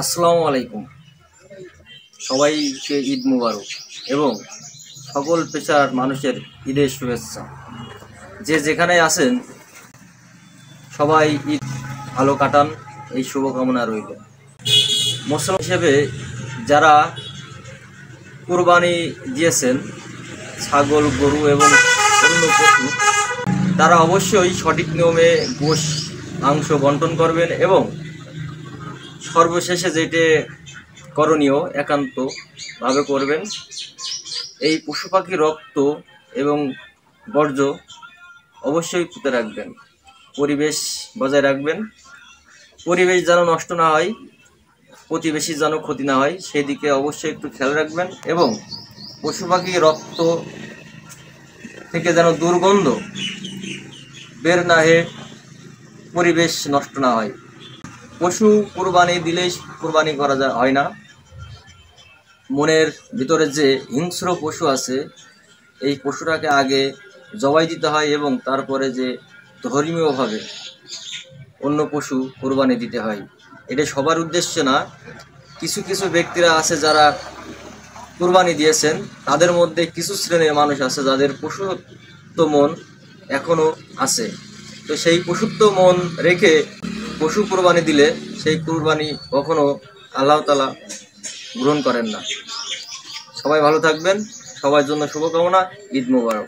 আসসালামু আলাইকুম। সবাইকে ঈদ মুবারক এবং সকল পেশার মানুষের ঈদের শুভেচ্ছা। যে যেখানে আছেন সবাই ঈদ ভালো কাটান, এই শুভকামনা রইল। মুসলমান হিসেবে যারা কুরবানি দিয়েছেন ছাগল, গরু এবং অন্য পশু, তারা অবশ্যই সঠিক নিয়মে গোশ মাংস বন্টন করবেন এবং সর্বশেষে যেটি করণীয় একান্তভাবে করবেন, এই পশু পাখির রক্ত এবং বর্জ্য অবশ্যই পুঁতে রাখবেন। পরিবেশ বজায় রাখবেন, পরিবেশ যেন নষ্ট না হয়, প্রতিবেশী যেন ক্ষতি না হয় সেদিকে অবশ্যই একটু খেয়াল রাখবেন এবং পশু পাখির রক্ত থেকে যেন দুর্গন্ধ বের না হয়ে পরিবেশ নষ্ট না হয়। পশু কুরবানি দিলেই কুরবানি করা হয় না, মনের ভিতরে যে হিংস্র পশু আছে এই পশুটাকে আগে জবাই দিতে হয় এবং তারপরে যে ধর্মীয়ভাবে অন্য পশু কুরবানি দিতে হয়। এটা সবার উদ্দেশ্য না, কিছু কিছু ব্যক্তিরা আছে যারা কুরবানি দিয়েছেন, তাদের মধ্যে কিছু শ্রেণীর মানুষ আছে যাদের পশুত্ব মন এখনও আছে। তো সেই পশুত্ব মন রেখে পশু কুরবানি দিলে সেই কুরবানি কখনো আল্লাহ তাআলা গ্রহণ করেন না। সবাই ভালো থাকবেন, সবার জন্য শুভকামনা। ঈদ মোবারক।